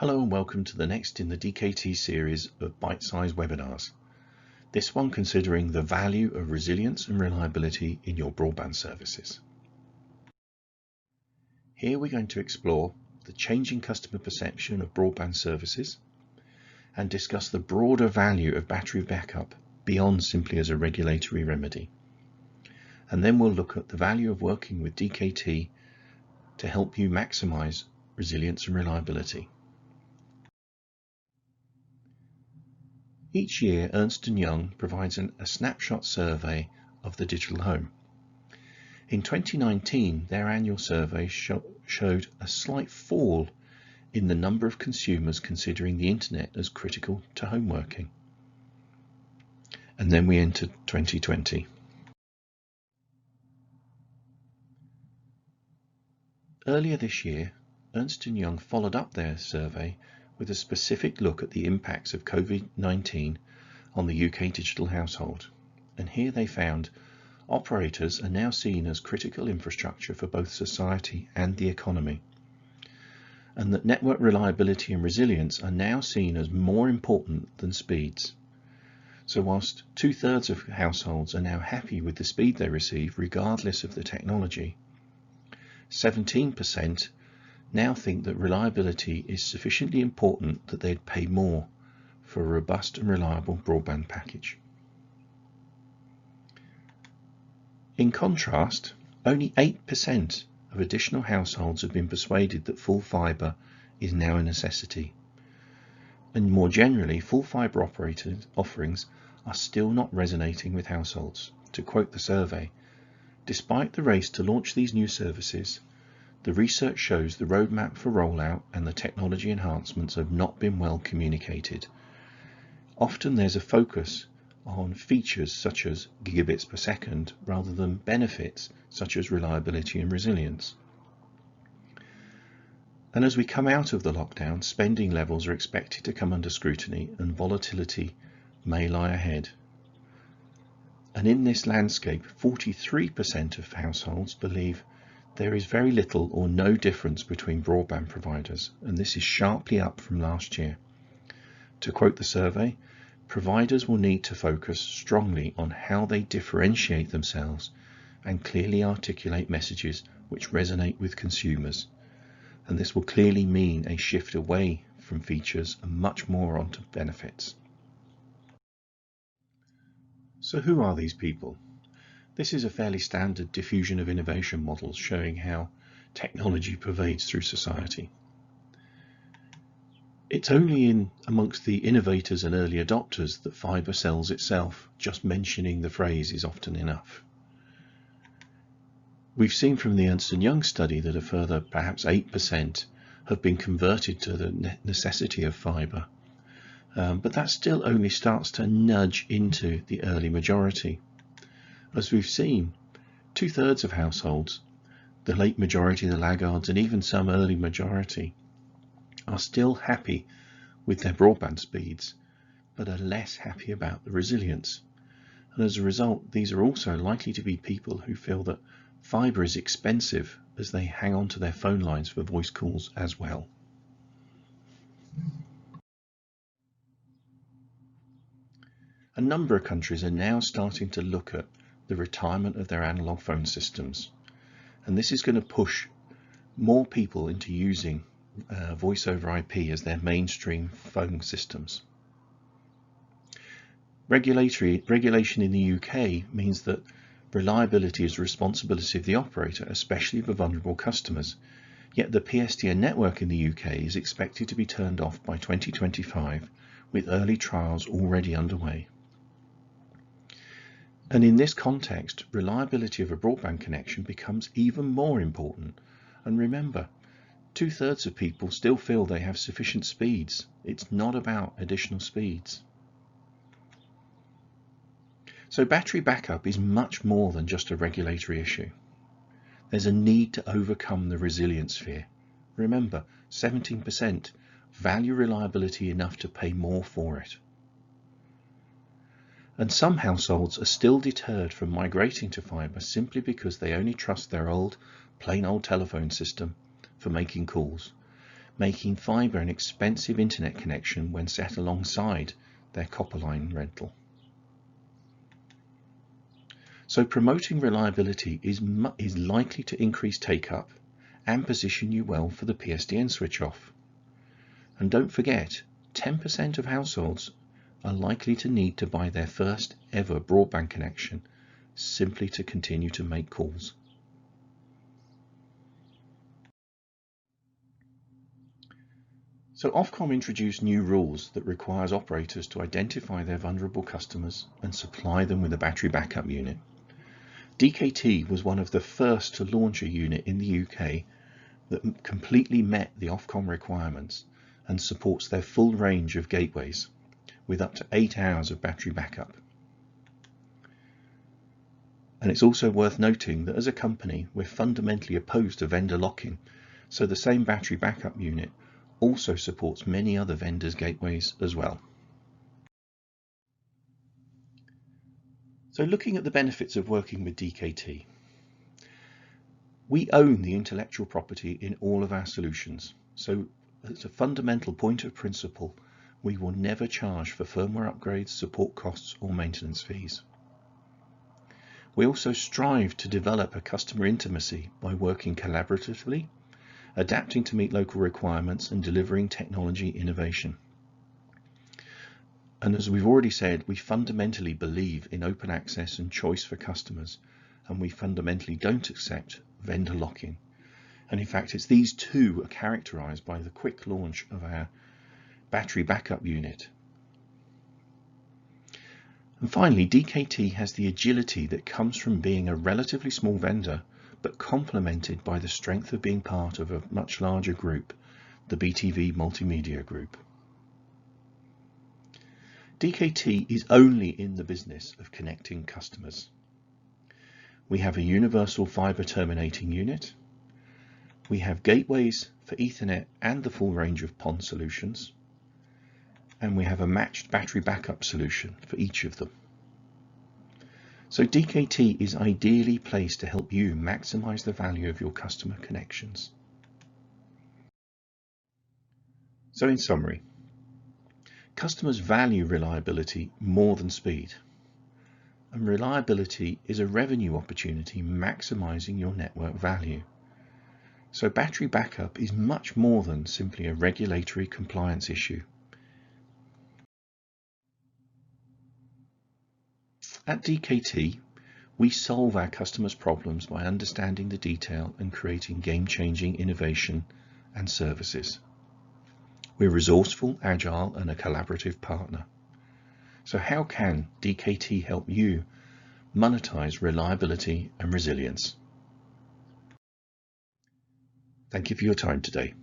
Hello and welcome to the next in the DKT series of bite-sized webinars. This one considering the value of resilience and reliability in your broadband services. Here we're going to explore the changing customer perception of broadband services and discuss the broader value of battery backup beyond simply as a regulatory remedy. And then we'll look at the value of working with DKT to help you maximize resilience and reliability. Each year, Ernst & Young provides a snapshot survey of the digital home. In 2019, their annual survey showed a slight fall in the number of consumers considering the internet as critical to home working. And then we entered 2020. Earlier this year, Ernst & Young followed up their survey with a specific look at the impacts of COVID-19 on the UK digital household. And here they found operators are now seen as critical infrastructure for both society and the economy, and that network reliability and resilience are now seen as more important than speeds. So whilst 2/3 of households are now happy with the speed they receive regardless of the technology, 17% now think that reliability is sufficiently important that they'd pay more for a robust and reliable broadband package. In contrast, only 8% of additional households have been persuaded that full fibre is now a necessity. And more generally, full fibre offerings are still not resonating with households. To quote the survey, despite the race to launch these new services, the research shows the roadmap for rollout and the technology enhancements have not been well communicated. Often there's a focus on features such as gigabits per second rather than benefits such as reliability and resilience. And as we come out of the lockdown, spending levels are expected to come under scrutiny and volatility may lie ahead. And in this landscape, 43% of households believe there is very little or no difference between broadband providers, and this is sharply up from last year. To quote the survey, providers will need to focus strongly on how they differentiate themselves and clearly articulate messages which resonate with consumers. And this will clearly mean a shift away from features and much more onto benefits. So who are these people? This is a fairly standard diffusion of innovation model showing how technology pervades through society. It's only amongst the innovators and early adopters that fibre sells itself. Just mentioning the phrase is often enough. We've seen from the Ernst & Young study that a further perhaps 8% have been converted to the necessity of fibre, but that still only starts to nudge into the early majority. As we've seen, 2/3 of households, the late majority, the laggards, and even some early majority are still happy with their broadband speeds, but are less happy about the resilience. And as a result, these are also likely to be people who feel that fibre is expensive as they hang on to their phone lines for voice calls as well. A number of countries are now starting to look at the retirement of their analog phone systems, and this is going to push more people into using voice over IP as their mainstream phone systems. Regulation in the UK means that reliability is the responsibility of the operator, especially for vulnerable customers. Yet the PSTN network in the UK is expected to be turned off by 2025, with early trials already underway. And in this context, reliability of a broadband connection becomes even more important. And remember, 2/3 of people still feel they have sufficient speeds. It's not about additional speeds. So battery backup is much more than just a regulatory issue. There's a need to overcome the resilience fear. Remember, 17% value reliability enough to pay more for it. And some households are still deterred from migrating to fibre simply because they only trust their plain old telephone system for making calls. making fibre an expensive internet connection when set alongside their copper line rental. So promoting reliability is likely to increase take-up and position you well for the PSTN switch-off. And don't forget, 10% of households are likely to need to buy their first ever broadband connection simply to continue to make calls. So Ofcom introduced new rules that requires operators to identify their vulnerable customers and supply them with a battery backup unit. DKT was one of the first to launch a unit in the UK that completely met the Ofcom requirements and supports their full range of gateways with up to 8 hours of battery backup. And it's also worth noting that as a company, we're fundamentally opposed to vendor lock-in, so the same battery backup unit also supports many other vendors' gateways as well. So looking at the benefits of working with DKT, we own the intellectual property in all of our solutions. So as a fundamental point of principle, we will never charge for firmware upgrades, support costs or maintenance fees. We also strive to develop a customer intimacy by working collaboratively, adapting to meet local requirements and delivering technology innovation. And as we've already said, we fundamentally believe in open access and choice for customers, and we fundamentally don't accept vendor lock-in. And in fact, it's these two are characterized by the quick launch of our battery backup unit. And finally, DKT has the agility that comes from being a relatively small vendor, but complemented by the strength of being part of a much larger group, the BTV Multimedia Group. DKT is only in the business of connecting customers. We have a universal fibre terminating unit. We have gateways for Ethernet and the full range of PON solutions. And we have a matched battery backup solution for each of them. So DKT is ideally placed to help you maximize the value of your customer connections. So in summary, customers value reliability more than speed. And reliability is a revenue opportunity maximizing your network value. So battery backup is much more than simply a regulatory compliance issue. At DKT, we solve our customers' problems by understanding the detail and creating game-changing innovation and services. We're resourceful, agile, and a collaborative partner. So how can DKT help you monetize reliability and resilience? Thank you for your time today.